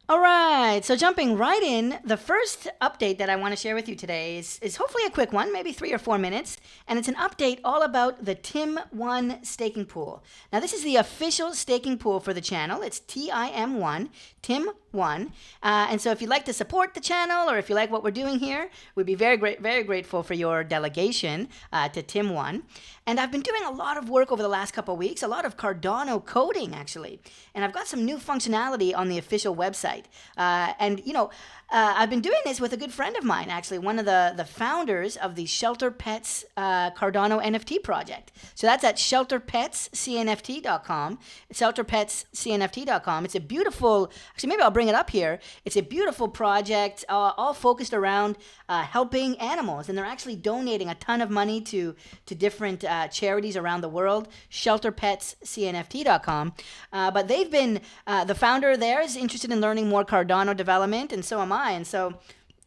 All right, so jumping right in, the first update that I want to share with you today is hopefully a quick one, maybe 3 or 4 minutes, and it's an update all about the TIM1 staking pool. Now, this is the official staking pool for the channel. It's TIM1, TIM1, and so if you'd like to support the channel or if you like what we're doing here, we'd be very grateful for your delegation to TIM1. And I've been doing a lot of work over the last couple of weeks, a lot of Cardano coding actually, and I've got some new functionality on the official website. I've been doing this with a good friend of mine, actually, one of the founders of the Shelter Pets Cardano NFT project. So that's at shelterpetscnft.com, shelterpetscnft.com. It's a beautiful, actually, maybe I'll bring it up here. It's a beautiful project, all focused around helping animals, and they're actually donating a ton of money to different charities around the world, shelterpetscnft.com. But they've been, the founder there is interested in learning more Cardano development, and so am I. And so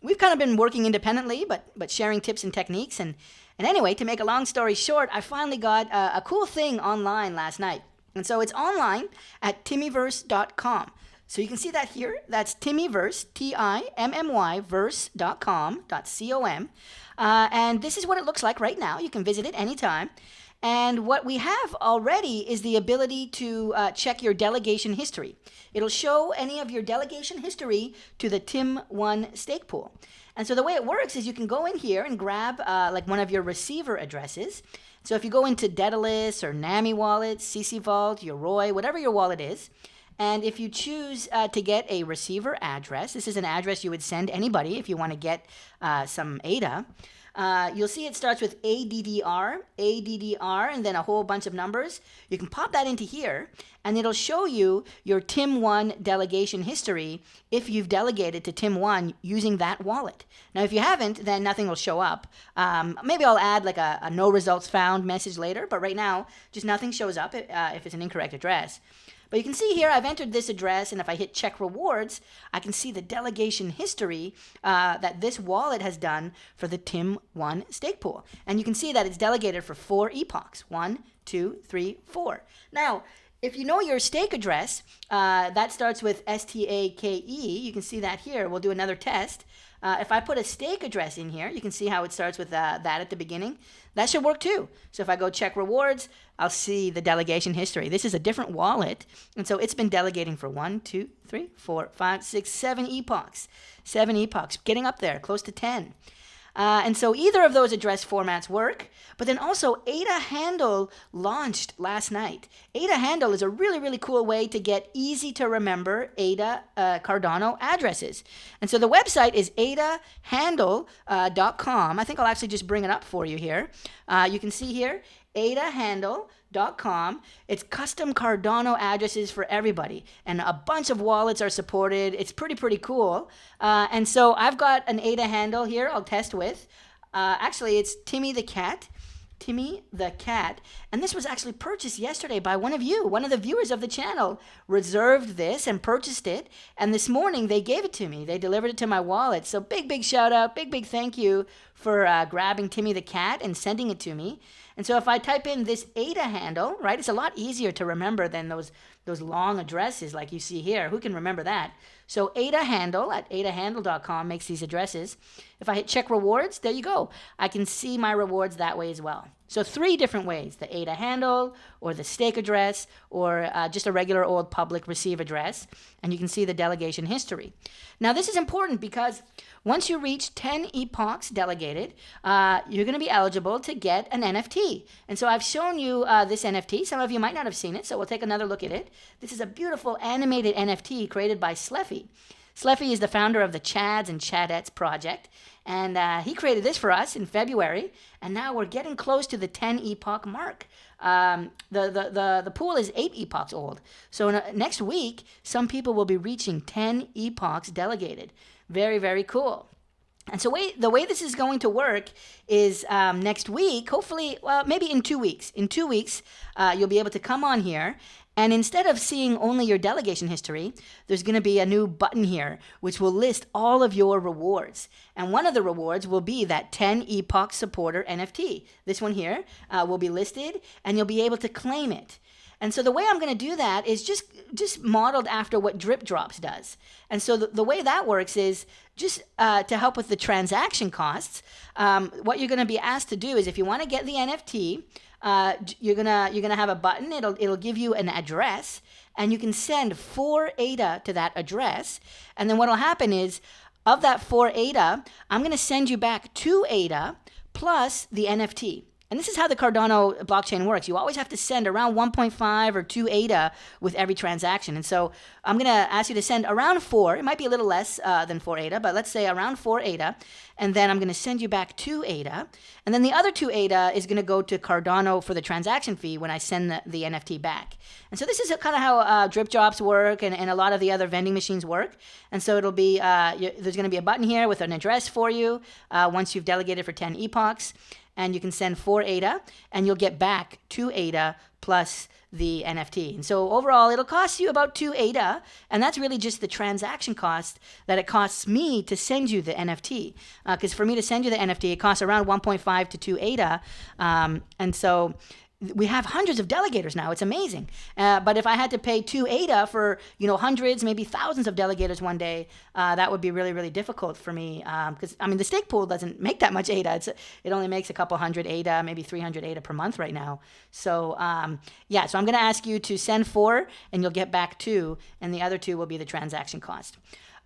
we've kind of been working independently, but sharing tips and techniques. And anyway, to make a long story short, I finally got a cool thing online last night. And so it's online at timmyverse.com. So you can see that here. That's Timmyverse, Timmy, verse.com, .com. And this is what it looks like right now. You can visit it anytime. And what we have already is the ability to check your delegation history. It'll show any of your delegation history to the TIM1 stake pool. And so the way it works is you can go in here and grab like one of your receiver addresses. So if you go into Daedalus or NAMI wallet, CC Vault, Yoroi, whatever your wallet is, and if you choose to get a receiver address, this is an address you would send anybody if you want to get some ADA. You'll see it starts with ADDR, and then a whole bunch of numbers. You can pop that into here, and it'll show you your TIM1 delegation history if you've delegated to TIM1 using that wallet. Now, if you haven't, then nothing will show up. Maybe I'll add like a no results found message later, but right now, just nothing shows up if it's an incorrect address. But you can see here, I've entered this address, and if I hit check rewards, I can see the delegation history that this wallet has done for the TIM1 stake pool. And you can see that it's delegated for 4 epochs. 1, 2, 3, 4. Now, if you know your stake address, that starts with STAKE. You can see that here. We'll do another test. If I put a stake address in here, you can see how it starts with that at the beginning. That should work too. So if I go check rewards, I'll see the delegation history. This is a different wallet, and so it's been delegating for 1, 2, 3, 4, 5, 6, 7 epochs. 7 epochs, getting up there, close to 10. And so either of those address formats work, but then also ADA Handle launched last night. ADA Handle is a really cool way to get easy to remember ADA Cardano addresses. And so the website is adahandle.com. I think I'll actually just bring it up for you here. You can see here, adahandle.com. It's custom Cardano addresses for everybody, and a bunch of wallets are supported. It's pretty cool. And so I've got an ADA handle here I'll test with. Actually, it's Timmy the Cat, and this was actually purchased yesterday by one of you, one of the viewers of the channel, reserved this and purchased it, and this morning they gave it to me. They delivered it to my wallet. So big shout out, big thank you for grabbing Timmy the Cat and sending it to me. And so if I type in this ADA handle, right, it's a lot easier to remember than those long addresses like you see here. Who can remember that? So ADA handle at adahandle.com makes these addresses. If I hit check rewards, there you go. I can see my rewards that way as well. So 3 different ways: the ADA handle, or the stake address, or just a regular old public receive address. And you can see the delegation history. Now this is important because once you reach 10 epochs delegated, you're going to be eligible to get an NFT. And so I've shown you this NFT. Some of you might not have seen it, so we'll take another look at it. This is a beautiful animated NFT created by Sleffy. Sleffy is the founder of the Chads and Chadettes project, and he created this for us in February, and now we're getting close to the 10 epoch mark. The pool is 8 epochs old, so next week some people will be reaching 10 epochs delegated. Very cool. And so the way this is going to work is next week, hopefully, well, maybe in 2 weeks. In 2 weeks, you'll be able to come on here, and instead of seeing only your delegation history, there's going to be a new button here which will list all of your rewards. And one of the rewards will be that 10 Epoch Supporter NFT. This one here will be listed, and you'll be able to claim it. And so the way I'm going to do that is just modeled after what DripDropz does. And so the way that works is just to help with the transaction costs. What you're going to be asked to do is, if you want to get the NFT, you're gonna have a button. It'll give you an address, and you can send 4 ADA to that address. And then what'll happen is, of that 4 ADA, I'm gonna send you back 2 ADA plus the NFT. And this is how the Cardano blockchain works. You always have to send around 1.5 or 2 ADA with every transaction. And so I'm going to ask you to send around 4. It might be a little less than 4 ADA, but let's say around 4 ADA. And then I'm going to send you back 2 ADA. And then the other 2 ADA is going to go to Cardano for the transaction fee when I send the NFT back. And so this is kind of how DripDropz work and a lot of the other vending machines work. And so it'll be, there's going to be a button here with an address for you once you've delegated for 10 epochs. And you can send 4 ADA, and you'll get back 2 ADA plus the NFT. And so overall, it'll cost you about 2 ADA, and that's really just the transaction cost that it costs me to send you the NFT. Because for me to send you the NFT, it costs around 1.5 to 2 ADA. And so we have hundreds of delegators now. It's amazing. But if I had to pay 2 ADA for hundreds, maybe thousands of delegators one day, that would be really, really difficult for me. Because the stake pool doesn't make that much ADA. It only makes a couple hundred ADA, maybe 300 ADA per month right now. So so I'm going to ask you to send 4, and you'll get back 2, and the other 2 will be the transaction cost.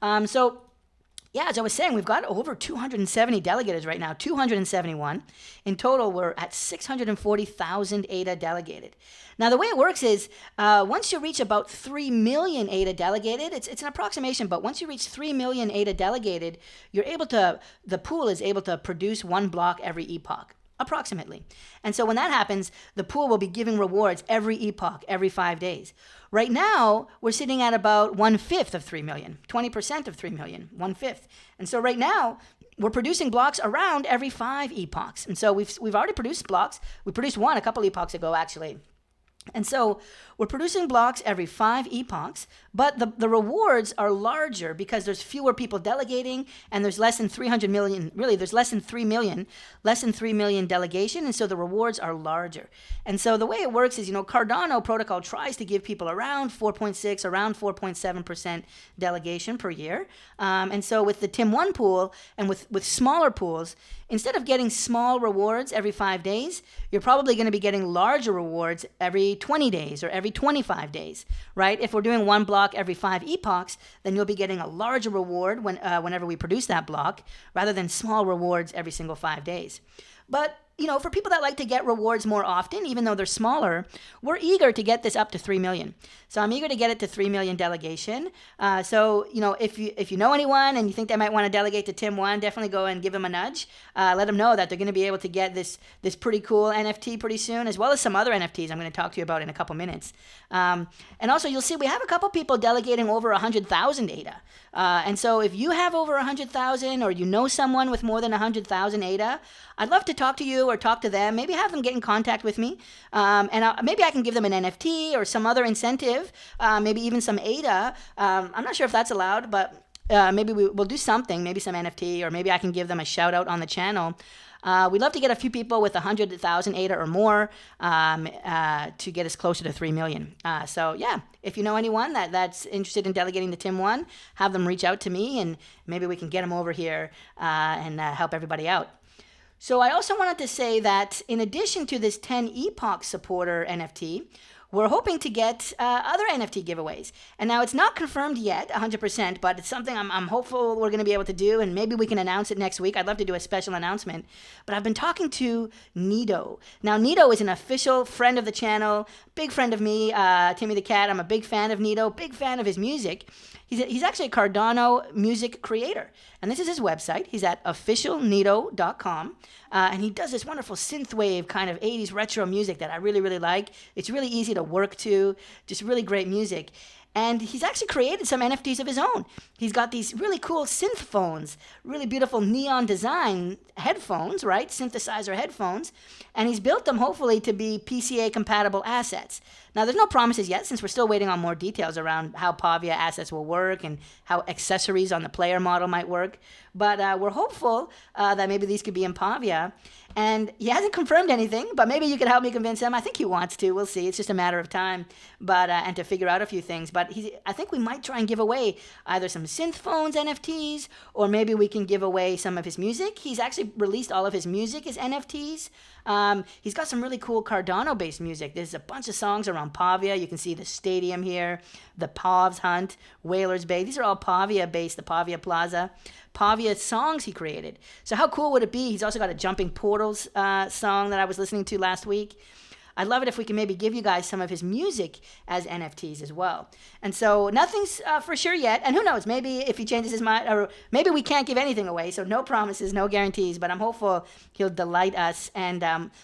As I was saying, we've got over 270 delegators right now, 271. In total, we're at 640,000 ADA delegated. Now, the way it works is once you reach about 3 million ADA delegated, it's an approximation, but once you reach 3 million ADA delegated, the pool is able to produce 1 block every epoch. Approximately. And so when that happens, the pool will be giving rewards every epoch, every 5 days. Right now, we're sitting at about 1/5 of 3 million, 20% of 3 million, 1/5. And so right now, we're producing blocks around every 5 epochs. And so we've already produced blocks. We produced 1 a couple epochs ago, actually. And so we're producing blocks every 5 epochs, but the rewards are larger because there's fewer people delegating, and there's less than 300 million, really there's less than 3 million delegation, and so the rewards are larger. And so the way it works is, Cardano protocol tries to give people around 4.6, around 4.7% delegation per year. And so with the TIM1 pool and with smaller pools, instead of getting small rewards every 5 days, you're probably going to be getting larger rewards every 20 days or every 25 days, right? If we're doing 1 block every 5 epochs, then you'll be getting a larger reward whenever we produce that block, rather than small rewards every single 5 days. But for people that like to get rewards more often, even though they're smaller, we're eager to get this up to 3 million. So I'm eager to get it to 3 million delegation. If you know anyone and you think they might want to delegate to TIM1, definitely go and give them a nudge. Let them know that they're going to be able to get this pretty cool NFT pretty soon, as well as some other NFTs I'm going to talk to you about in a couple minutes. And also, you'll see we have a couple people delegating over 100,000 ADA. And so if you have over 100,000, or you know someone with more than 100,000 ADA, I'd love to talk to you or talk to them. Maybe have them get in contact with me. Maybe I can give them an NFT or some other incentive, maybe even some ADA. I'm not sure if that's allowed, but maybe we'll do something, maybe some NFT, or maybe I can give them a shout out on the channel. We'd love to get a few people with 100,000 ADA or more to get us closer to 3 million. If you know anyone that's interested in delegating to TIM1, have them reach out to me, and maybe we can get them over here and help everybody out. So I also wanted to say that in addition to this 10 epoch supporter NFT, we're hoping to get other NFT giveaways. And now it's not confirmed yet, 100%, but it's something I'm hopeful we're going to be able to do, and maybe we can announce it next week. I'd love to do a special announcement. But I've been talking to NIDO. Now, NIDO is an official friend of the channel, big friend of me, Timmy the Cat. I'm a big fan of NIDO, big fan of his music. He's actually a Cardano music creator. And this is his website. He's at officialnido.com. And he does this wonderful synthwave kind of 80s retro music that I really, really like. It's really easy to work to, just really great music. And he's actually created some NFTs of his own. He's got these really cool synth phones, really beautiful neon design headphones, right? Synthesizer headphones. And he's built them hopefully to be PCA compatible assets. Now, there's no promises yet, since we're still waiting on more details around how Pavia assets will work and how accessories on the player model might work. But we're hopeful that maybe these could be in Pavia. And he hasn't confirmed anything, but maybe you could help me convince him. I think he wants to. We'll see. It's just a matter of time, but and to figure out a few things. But I think we might try and give away either some synth phones NFTs, or maybe we can give away some of his music. He's actually released all of his music as NFTs. He's got some really cool Cardano-based music. There's a bunch of songs around Pavia. You can see the stadium here, the Pavs Hunt, Whalers Bay. These are all Pavia-based, the Pavia Plaza. Pavia songs he created. So how cool would it be? He's also got a Jumping Portals song that I was listening to last week. I'd love it if we can maybe give you guys some of his music as NFTs as well. And so nothing's for sure yet. And who knows, maybe if he changes his mind, or maybe we can't give anything away. So no promises, no guarantees, but I'm hopeful he'll delight us. And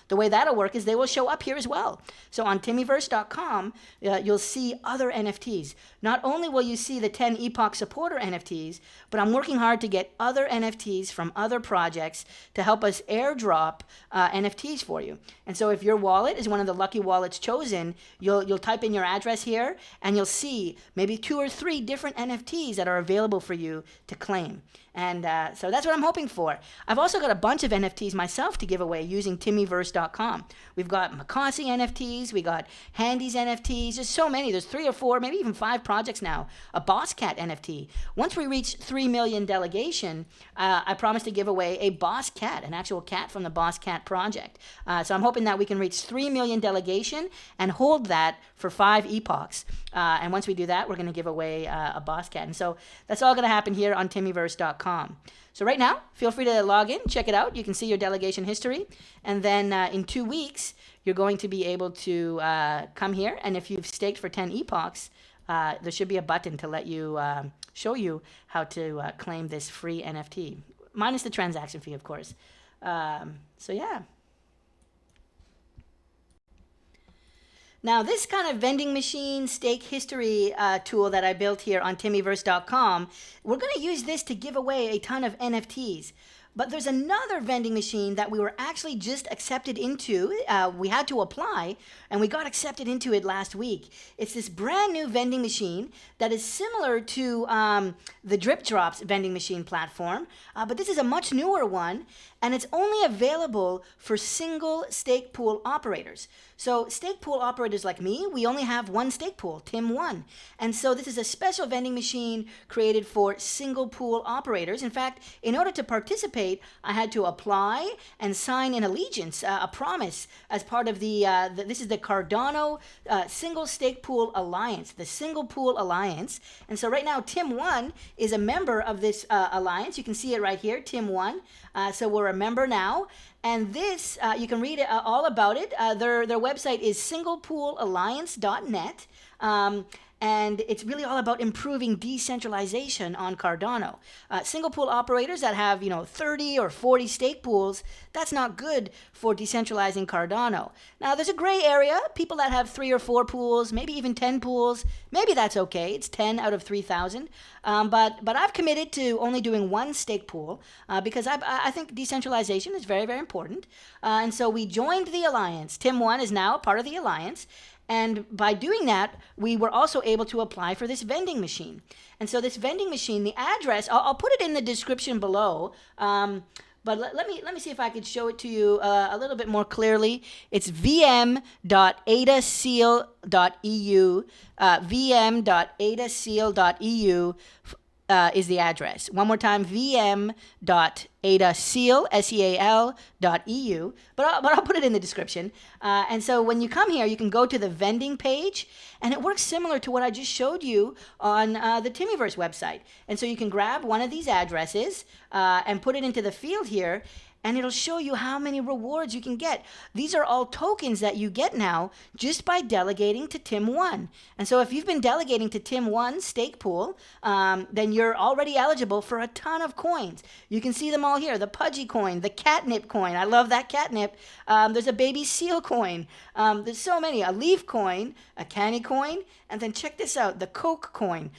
the way that'll work is they will show up here as well. So on timiverse.com, you'll see other NFTs. Not only will you see the 10 Epoch supporter NFTs, but I'm working hard to get other NFTs from other projects to help us airdrop NFTs for you. And so if your wallet is one of the lucky wallets chosen, you'll type in your address here and you'll see maybe 2 or 3 different NFTs that are available for you to claim. And so that's what I'm hoping for. I've also got a bunch of NFTs myself to give away using timiverse.com. We've got Makasi NFTs, we got Handy's NFTs, there's so many. There's 3 or 4, maybe even 5 projects now. A Boss Cat NFT. Once we reach 3 million delegation, I promise to give away a Boss Cat, an actual cat from the Boss Cat project. So I'm hoping that we can reach 3 million delegation and hold that for 5 epochs. And once we do that, we're going to give away a Boss Cat. And so that's all going to happen here on timiverse.com. So right now, feel free to log in, check it out. You can see your delegation history. And then in 2 weeks, you're going to be able to come here. And if you've staked for 10 epochs, there should be a button to let you show you how to claim this free NFT, minus the transaction fee, of course. So yeah. Now, this kind of vending machine stake history tool that I built here on timiverse.com, we're going to use this to give away a ton of NFTs. But there's another vending machine that we were actually just accepted into. We had to apply, and we got accepted into it last week. It's this brand new vending machine that is similar to the DripDropz vending machine platform, but this is a much newer one, and it's only available for single stake pool operators. So stake pool operators like me, we only have one stake pool, TIM1. And so this is a special vending machine created for single pool operators. In fact, in order to participate, I had to apply and sign an allegiance, a promise, as part of this is the Cardano Single Stake Pool Alliance, the Single Pool Alliance. And so right now, TIM1 is a member of this alliance. You can see it right here, TIM1. So we're a member now. And this, you can read all about it. Their website is singlepoolalliance.net. And it's really all about improving decentralization on Cardano. Single pool operators that have, 30 or 40 stake pools, that's not good for decentralizing Cardano. Now, there's a gray area. People that have 3 or 4 pools, maybe even 10 pools, maybe that's okay. It's 10 out of 3,000. But I've committed to only doing one stake pool because I think decentralization is very, very important. And so we joined the alliance. TIM1 is now part of the alliance. And by doing that, we were also able to apply for this vending machine. And so this vending machine, the address, I'll put it in the description below. But let me see if I could show it to you a little bit more clearly. It's vm.adaseal.eu. vm.adaseal.eu is the address. One more time, vm.adaseal.eu. But I'll put it in the description. And so when you come here, you can go to the vending page, and it works similar to what I just showed you on the Timiverse website. And so you can grab one of these addresses and put it into the field here, and it'll show you how many rewards you can get. These are all tokens that you get now just by delegating to TIM1. And so if you've been delegating to TIM1 stake pool, then you're already eligible for a ton of coins. You can see them all here. The Pudgy coin, the Catnip coin. I love that catnip. There's a baby seal coin. There's so many. A leaf coin, a canny coin, and then check this out, the COC coin.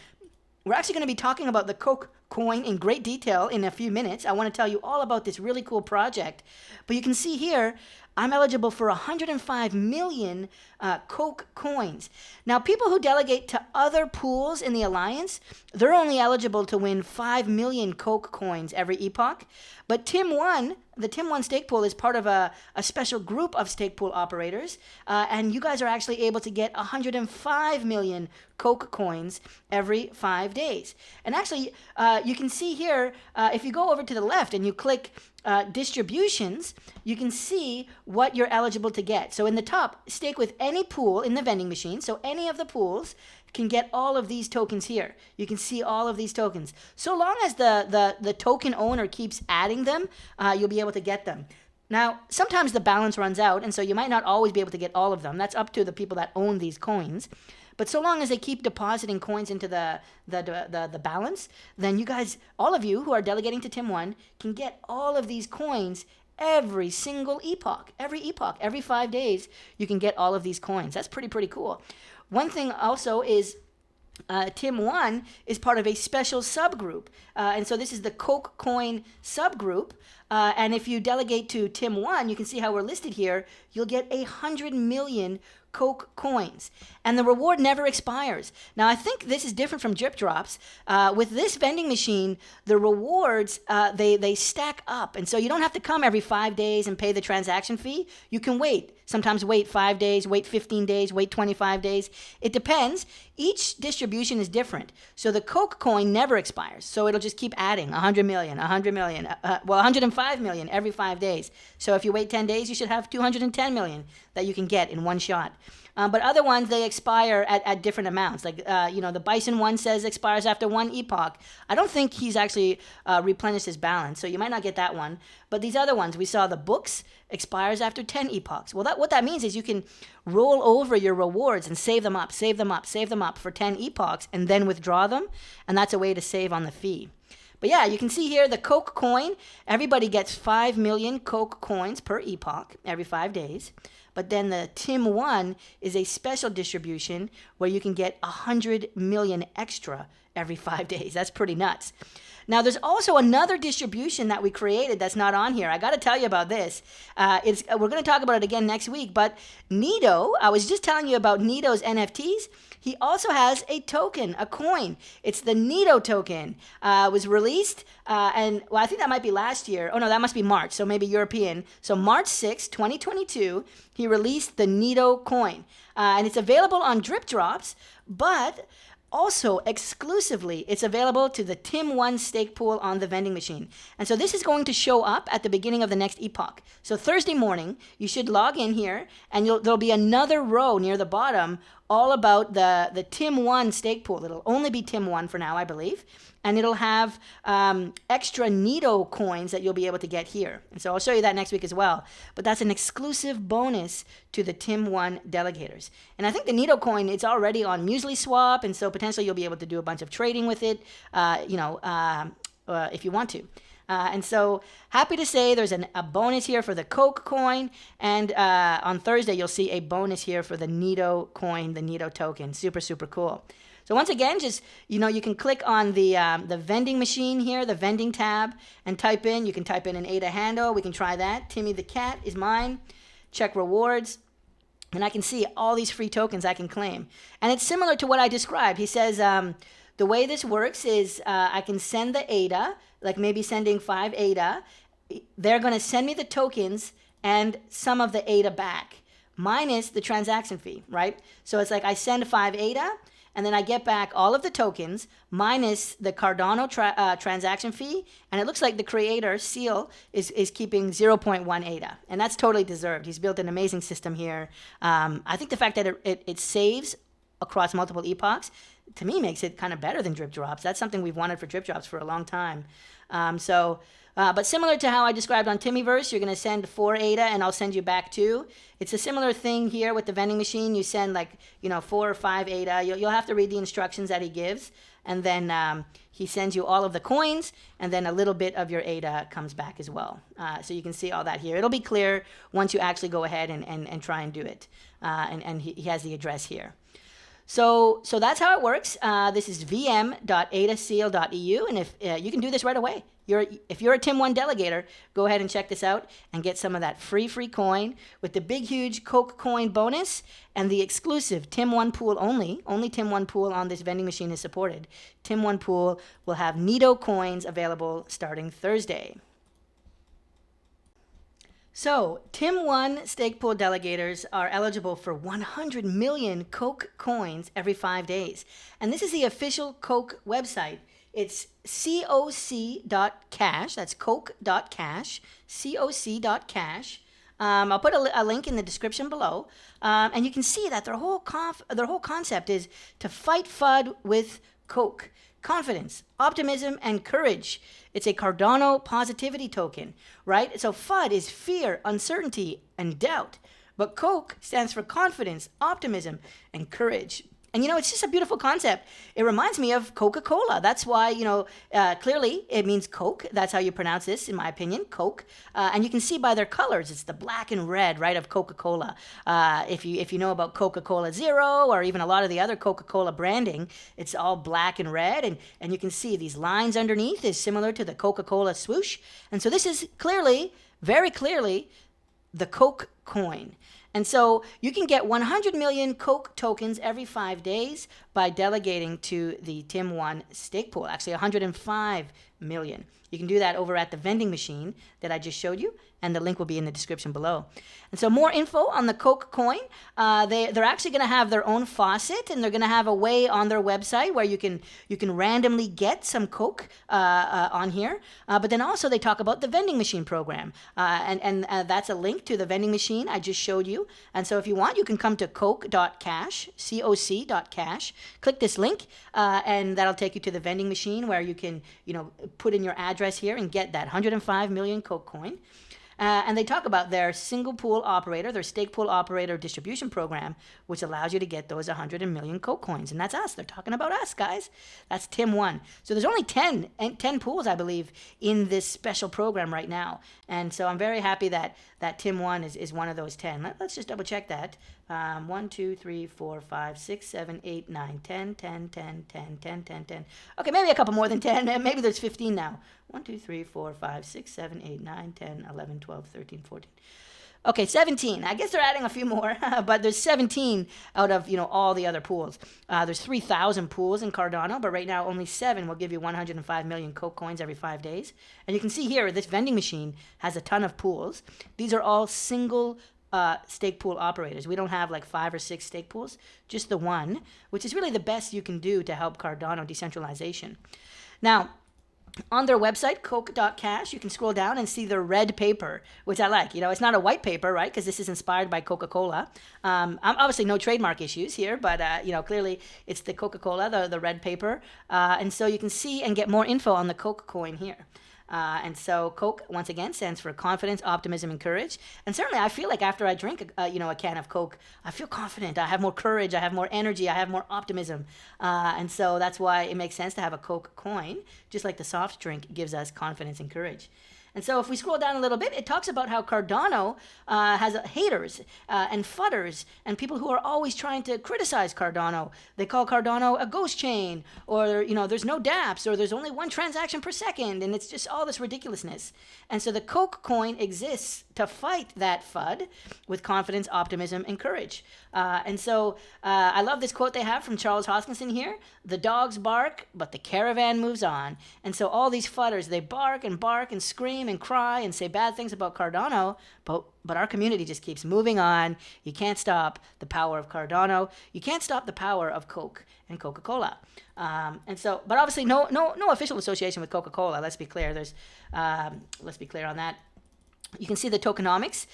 We're actually going to be talking about the COC Coin in great detail in a few minutes. I want to tell you all about this really cool project. But you can see here, I'm eligible for 105 million COC coins. Now, people who delegate to other pools in the alliance, they're only eligible to win 5 million COC coins every epoch. But TIM1, the TIM1 Stakepool is part of a special group of Stakepool operators, and you guys are actually able to get 105 million COC coins every 5 days. And actually, you can see here, if you go over to the left and you click distributions, you can see what you're eligible to get. So in the top, stake with any pool in the vending machine. So any of the pools can get all of these tokens here. You can see all of these tokens. So long as the token owner keeps adding them, you'll be able to get them. Now, sometimes the balance runs out, and so you might not always be able to get all of them. That's up to the people that own these coins. But so long as they keep depositing coins into the balance, then you guys, all of you who are delegating to TIM1, can get all of these coins every single epoch. Every 5 days, you can get all of these coins. That's pretty cool. One thing also is TIM1 is part of a special subgroup. And so this is the COC Coin subgroup. And if you delegate to TIM1, you can see how we're listed here. You'll get 100 million COC coins, and the reward never expires. Now, I think this is different from DripDropz. With this vending machine, the rewards, they stack up, and so you don't have to come every 5 days and pay the transaction fee. You can wait. Sometimes wait 5 days, wait 15 days, wait 25 days. It depends. Each distribution is different. So the COC coin never expires. So it'll just keep adding 100 million, 100 million, 105 million every 5 days. So if you wait 10 days, you should have 210 million that you can get in one shot. But other ones, they expire at different amounts. Like, the Bison one says expires after one epoch. I don't think he's actually replenished his balance, so you might not get that one. But these other ones, we saw the books expires after 10 epochs. Well, what that means is you can roll over your rewards and save them up for 10 epochs and then withdraw them. And that's a way to save on the fee. But yeah, you can see here the COC coin. Everybody gets 5 million COC coins per epoch every 5 days. But then the TIM1 is a special distribution where you can get 100 million extra every 5 days. That's pretty nuts. Now, there's also another distribution that we created that's not on here. I got to tell you about this. We're going to talk about it again next week. But NIDO, I was just telling you about NIDO's NFTs. He also has a token, a coin. It's the NIDO token. It was released, and I think that might be last year. Oh, no, that must be March, so maybe European. So March 6, 2022, he released the NIDO coin. And it's available on DripDropz, but also, exclusively, it's available to the TIM1 Stakepool on the vending machine. And so this is going to show up at the beginning of the next epoch. So Thursday morning, you should log in here, and there'll be another row near the bottom all about the TIM1 Stakepool. It'll only be TIM1 for now, I believe. And it'll have extra NIDO coins that you'll be able to get here. And so I'll show you that next week as well. But that's an exclusive bonus to the TIM1 delegators. And I think the NIDO coin, it's already on MuesliSwap, and so potentially you'll be able to do a bunch of trading with it, if you want to. And so happy to say there's a bonus here for the COC coin, and on Thursday you'll see a bonus here for the NIDO coin, the NIDO token. Super cool. So once again, just, you can click on the vending machine here, the vending tab, and you can type in an ADA handle. We can try that. Timmy the cat is mine. Check rewards. And I can see all these free tokens I can claim. And it's similar to what I described. He says the way this works is I can send the ADA, like maybe sending 5 ADA. They're going to send me the tokens and some of the ADA back, minus the transaction fee, right? So it's like I send 5 ADA, and then I get back all of the tokens minus the Cardano transaction fee. And it looks like the creator, Seal, is keeping 0.1 ADA. And that's totally deserved. He's built an amazing system here. I think the fact that it saves across multiple epochs, to me, makes it kind of better than DripDropz. That's something we've wanted for DripDropz for a long time. But similar to how I described on Timmyverse, you're going to send 4 ADA and I'll send you back 2. It's a similar thing here with the vending machine. You send 4 or 5 ADA. You'll have to read the instructions that he gives. And then he sends you all of the coins, and then a little bit of your ADA comes back as well. So you can see all that here. It'll be clear once you actually go ahead and try and do it. And he has the address here. So that's how it works. This is vm.adaseal.eu, and if you can do this right away. If you're a TIM1 delegator, go ahead and check this out and get some of that free coin with the big, huge COC Coin bonus and the exclusive TIM1 pool only. Only TIM1 pool on this vending machine is supported. TIM1 pool will have NIDO coins available starting Thursday. So, TIM1 Stakepool delegators are eligible for 100 million COC coins every 5 days. And this is the official COC website. It's coc.cash. That's coc.cash. coc.cash. I'll put a link in the description below. And you can see that their whole concept is to fight FUD with COC. Confidence, optimism, and courage. It's a Cardano positivity token, right? So FUD is fear, uncertainty, and doubt. But COC stands for confidence, optimism, and courage. And, it's just a beautiful concept. It reminds me of Coca-Cola. That's why, clearly it means Coke. That's how you pronounce this, in my opinion, Coke. And you can see by their colors, it's the black and red, right, of Coca-Cola. If you know about Coca-Cola Zero or even a lot of the other Coca-Cola branding, it's all black and red. And you can see these lines underneath is similar to the Coca-Cola swoosh. And so this is clearly, very clearly, the COC coin. And so you can get 100 million COC tokens every 5 days by delegating to the TIM1 Stakepool. Actually, 105 million. You can do that over at the vending machine that I just showed you, and the link will be in the description below. And so more info on the COC coin. They're actually going to have their own faucet, and they're going to have a way on their website where you can randomly get some COC on here. But then also they talk about the vending machine program, and that's a link to the vending machine I just showed you. And so if you want, you can come to coc.cash, coc.cash, click this link, and that'll take you to the vending machine where you can put in your address here and get that 105 million COC coin. And they talk about their single pool operator, their stake pool operator distribution program, which allows you to get those 100 million COC coins. And that's us. They're talking about us, guys. That's TIM1. So there's only 10 pools, I believe, in this special program right now. And so I'm very happy that TIM1 is one of those 10. Let's just double check that. 1, 2, 3, 4, 5, 6, 7, 8, 9, 10, 10, 10, 10, 10, 10, 10. Okay, maybe a couple more than 10. Maybe there's 15 now. 1, 2, 3, 4, 5, 6, 7, 8, 9, 10, 11, 12, 13, 14. Okay, 17. I guess they're adding a few more, but there's 17 out of, all the other pools. There's 3,000 pools in Cardano, but right now only 7 will give you 105 million COC coins every 5 days. And you can see here, this vending machine has a ton of pools. These are all single stake pool operators. We don't have like 5 or 6 stake pools, just the one, which is really the best you can do to help Cardano decentralization. Now, on their website, coc.cash, you can scroll down and see the red paper, which I like. It's not a white paper, right? Because this is inspired by Coca-Cola. I'm obviously no trademark issues here, but, clearly it's the Coca-Cola, the red paper. And so you can see and get more info on the COC coin here. And so COC, once again, stands for confidence, optimism, and courage. And certainly I feel like after I drink, a can of Coke, I feel confident. I have more courage. I have more energy. I have more optimism. And so that's why it makes sense to have a COC coin, just like the soft drink gives us confidence and courage. And so if we scroll down a little bit, it talks about how Cardano has haters and fudders and people who are always trying to criticize Cardano. They call Cardano a ghost chain, or, there's no dApps, or there's only 1 transaction per second, and it's just all this ridiculousness. And so the COC coin exists to fight that FUD with confidence, optimism, and courage. And so I love this quote they have from Charles Hoskinson here. The dogs bark, but the caravan moves on. And so all these fudders, they bark and scream and cry and say bad things about Cardano, but our community just keeps moving on. You can't stop the power of Cardano. You can't stop the power of Coke and Coca-Cola. And so, but obviously no official association with Coca-Cola. Let's be clear. Let's be clear on that. You can see the tokenomics.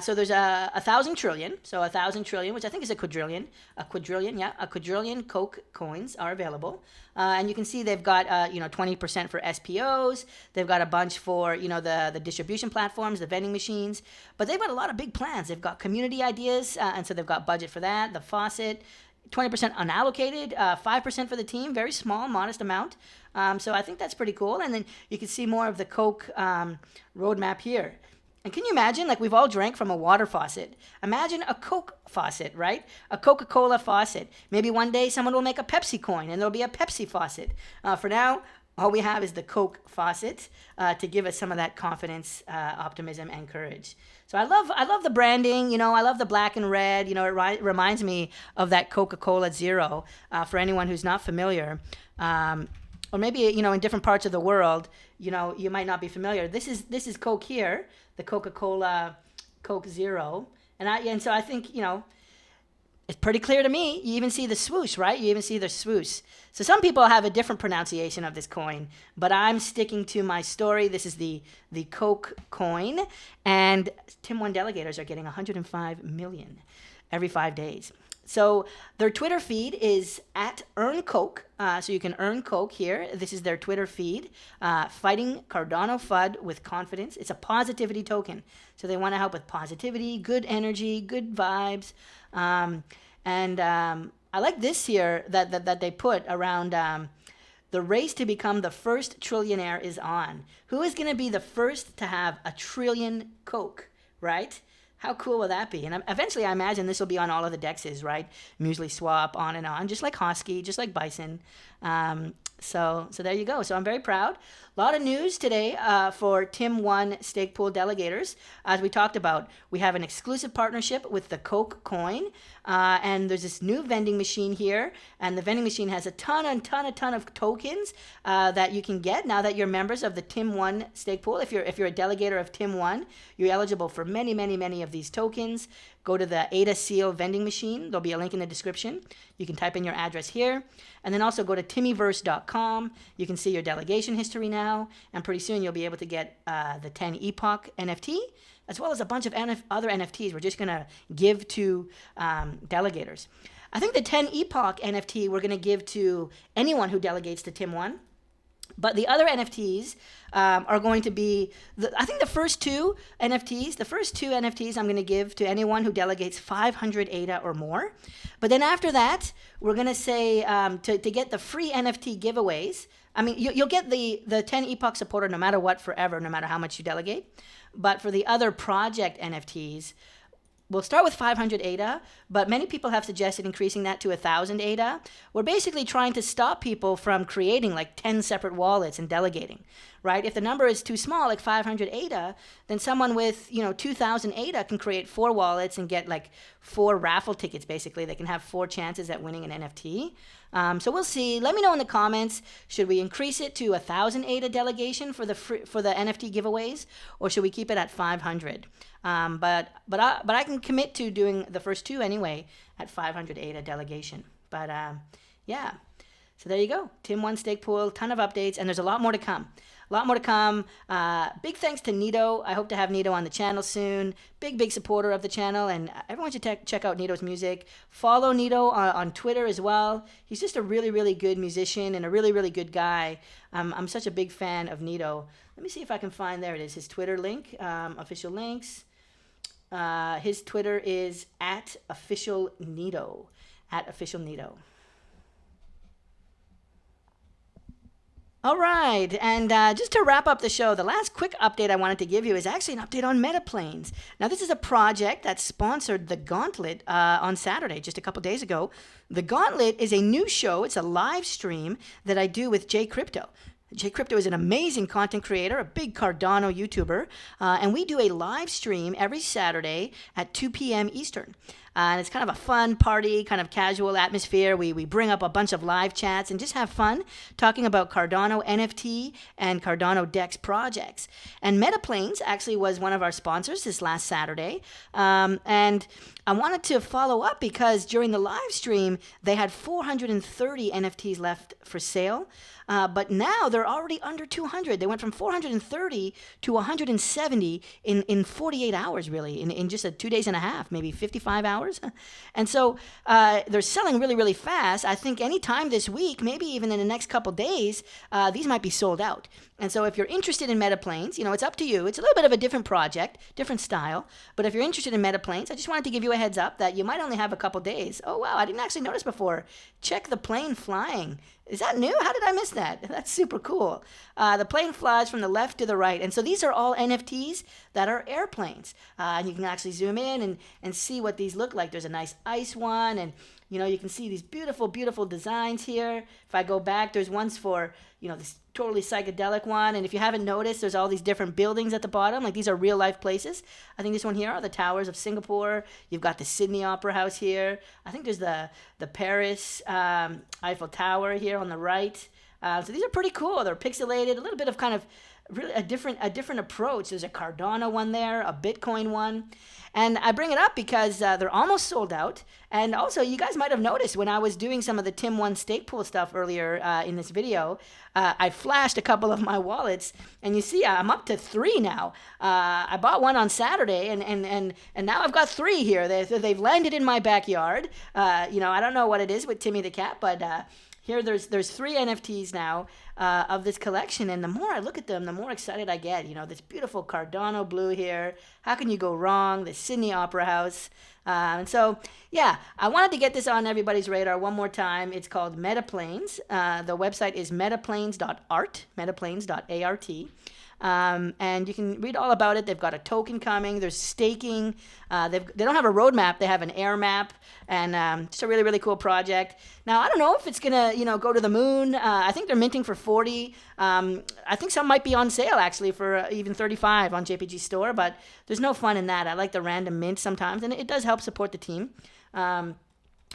So there's 1,000 trillion. So 1,000 trillion, which I think is a quadrillion. A quadrillion COC coins are available. And you can see they've got 20% for SPOs. They've got a bunch for the distribution platforms, the vending machines. But they've got a lot of big plans. They've got community ideas, and so they've got budget for that. The faucet. 20% unallocated, 5% for the team, very small, modest amount. So I think that's pretty cool. And then you can see more of the COC roadmap here. And can you imagine, like we've all drank from a water faucet. Imagine a Coke faucet, right? A Coca-Cola faucet. Maybe one day someone will make a Pepsi coin and there'll be a Pepsi faucet. For now, all we have is the Coke faucet to give us some of that confidence, optimism, and courage. So I love the branding. I love the black and red. It reminds me of that Coca-Cola Zero. For anyone who's not familiar, or maybe in different parts of the world, you might not be familiar. This is Coke here, the Coca-Cola Coke Zero, and so I think it's pretty clear to me. You even see the swoosh, right? You even see the swoosh. So some people have a different pronunciation of this coin, but I'm sticking to my story. This is the COC Coin, and TIM1 delegators are getting 105 million every 5 days. So their Twitter feed is at EarnCoke. So you can earn Coke here. This is their Twitter feed. Fighting Cardano FUD with confidence. It's a positivity token. So they want to help with positivity, good energy, good vibes. I like this here that they put around the race to become the first trillionaire is on. Who is going to be the first to have a trillion Coke, right? How cool will that be? And eventually, I imagine this will be on all of the dexes, right? Muesli Swap, on, just like Hosky, just like Bison. So there you go. So I'm very proud. A lot of news today for TIM1 Stakepool delegators. As we talked about, we have an exclusive partnership with the COC Coin. And there's this new vending machine here. And the vending machine has a ton of tokens that you can get now that you're members of the TIM1 Stakepool. If you're a delegator of TIM1, you're eligible for many of these tokens. Go to the ADA Seal vending machine. There'll be a link in the description. You can type in your address here. And then also go to timiverse.com. You can see your delegation history now. And pretty soon you'll be able to get the 10 Epoch NFT, as well as a bunch of other NFTs we're just going to give to delegators. I think the 10 Epoch NFT we're going to give to anyone who delegates to TIM1. But the other NFTs are going to be, I think the first two NFTs I'm going to give to anyone who delegates 500 ADA or more. But then after that, we're going to say to get the free NFT giveaways. I mean, you'll get the 10 Epoch supporter no matter what forever, no matter how much you delegate. But for the other project NFTs, we'll start with 500 ADA, but many people have suggested increasing that to 1,000 ADA. We're basically trying to stop people from creating like 10 separate wallets and delegating, right? If the number is too small, like 500 ADA, then someone with 2,000 ADA can create 4 wallets and get like 4 raffle tickets. Basically, they can have 4 chances at winning an NFT. So we'll see. Let me know in the comments. Should we increase it to 1,000 ADA delegation for the NFT giveaways, or should we keep it at 500? But I can commit to doing the first 2 anyway at 500 ADA delegation. But yeah, so there you go. TIM1 Stakepool, ton of updates, and there's a lot more to come. Big thanks to NIDO. I hope to have NIDO on the channel soon. Big supporter of the channel, and everyone should check out NIDO's music. Follow NIDO on Twitter as well. He's just a really good musician and a really good guy. I'm such a big fan of NIDO. Let me see if I can find, there it is, his Twitter link, official links. His Twitter is at official NIDO. All right, and just to wrap up the show, the last quick update I wanted to give you is actually an update on Metaplanes. Now, this is a project that sponsored the Gauntlet on Saturday, just a couple days ago. The Gauntlet is a new show. It's a live stream that I do with JCrypto. JCrypto is an amazing content creator, a big Cardano YouTuber, and we do a live stream every Saturday at 2 p.m. Eastern. And it's kind of a fun party, kind of casual atmosphere. We bring up a bunch of live chats and just have fun talking about Cardano NFT and Cardano DEX projects. And Metaplanes actually was one of our sponsors this last Saturday. And I wanted to follow up because during the live stream, they had 430 NFTs left for sale. But now they're already under 200. They went from 430 to 170 in 48 hours, really, in just 2 days and a half, maybe 55 hours. And so they're selling really fast. I think anytime this week, maybe even in the next couple days, these might be sold out. And so if you're interested in Metaplanes, it's up to you. It's a little bit of a different project, different style. But if you're interested in Metaplanes, I just wanted to give you a heads up that you might only have a couple days. Oh, wow, I didn't actually notice before. Check the plane flying. Is that new? How did I miss that? That's super cool. The plane flies from the left to the right. And so these are all NFTs that are airplanes. And you can actually zoom in and see what these look like. There's a nice ice one, and you can see these beautiful, beautiful designs here. If I go back, there's ones for, this totally psychedelic one. And if you haven't noticed, there's all these different buildings at the bottom. Like, these are real life places. I think this one here are the towers of Singapore. You've got the Sydney Opera House here. I think there's the Paris Eiffel Tower here on the right. So these are pretty cool. They're pixelated, a little bit of kind of really a different approach. There's a Cardano one there, a Bitcoin one. And I bring it up because they're almost sold out. And also, you guys might have noticed when I was doing some of the TIM1 Stakepool stuff earlier in this video, I flashed a couple of my wallets. And you see, I'm up to 3 now. I bought one on Saturday, and now I've got 3 here. They've landed in my backyard. I don't know what it is with Timmy the cat, but here there's 3 NFTs now of this collection, and the more I look at them, the more excited I get. This beautiful Cardano blue here. How can you go wrong? The Sydney Opera House. And so, yeah, I wanted to get this on everybody's radar one more time. It's called Metaplanes. The website is metaplanes.art, metaplanes.art. And you can read all about it. They've got a token coming. There's staking. They don't have a roadmap. They have an air map, and just a really, really cool project. Now, I don't know if it's gonna, go to the moon. I think they're minting for 40. I think some might be on sale actually for even 35 on JPG Store, but there's no fun in that. I like the random mint sometimes, and it does help support the team.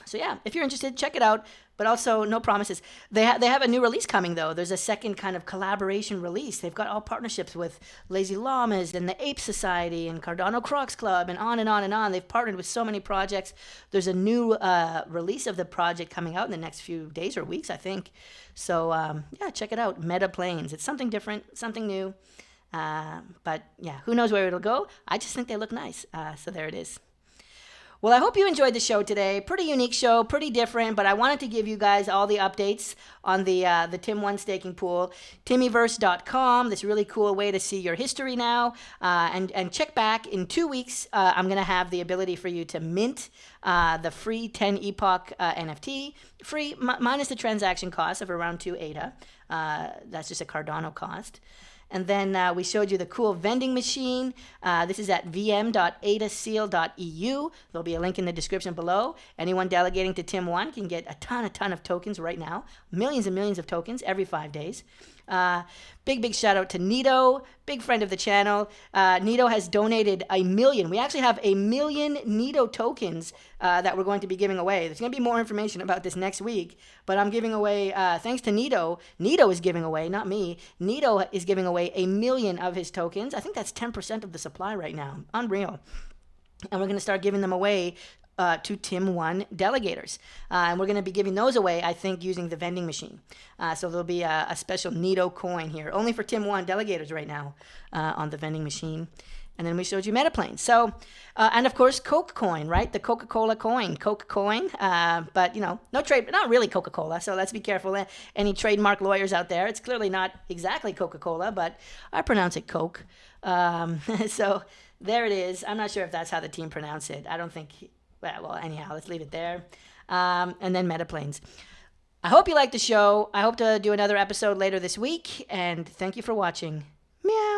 So yeah, if you're interested, check it out. But also, no promises. They have a new release coming, though. There's a second kind of collaboration release. They've got all partnerships with Lazy Llamas and the Ape Society and Cardano Crocs Club and on and on and on. They've partnered with so many projects. There's a new release of the project coming out in the next few days or weeks, I think. So, yeah, check it out. Metaplanes. It's something different, something new. But, yeah, who knows where it'll go. I just think they look nice. So there it is. Well, I hope you enjoyed the show today. Pretty unique show, pretty different, but I wanted to give you guys all the updates on the TIM1 staking pool. Timmyverse.com, this really cool way to see your history now. And check back in 2 weeks. I'm going to have the ability for you to mint the free 10 Epoch NFT. Free, minus the transaction cost of around 2 ADA. That's just a Cardano cost. And then we showed you the cool vending machine. This is at vm.adaseal.eu. There'll be a link in the description below. Anyone delegating to TIM1 can get a ton of tokens right now. Millions and millions of tokens every 5 days. Big shout out to NIDO, big friend of the channel. NIDO has donated 1 million. We actually have 1 million NIDO tokens that we're going to be giving away. There's going to be more information about this next week, but I'm giving away, thanks to NIDO. NIDO is giving away, not me. NIDO is giving away 1 million of his tokens. I think that's 10% of the supply right now. Unreal. And we're going to start giving them away to TIM1 delegators. And we're going to be giving those away, I think, using the vending machine. So there'll be a special NIDO coin here, only for TIM1 delegators right now on the vending machine. And then we showed you Metaplanes. So, and of course, COC Coin, right? The Coca-Cola coin, COC Coin. But, no trade, not really Coca-Cola. So let's be careful. Any trademark lawyers out there, it's clearly not exactly Coca-Cola, but I pronounce it Coke. So there it is. I'm not sure if that's how the team pronounced it. I don't think... Well, anyhow, let's leave it there. And then Metaplanes. I hope you liked the show. I hope to do another episode later this week. And thank you for watching. Meow.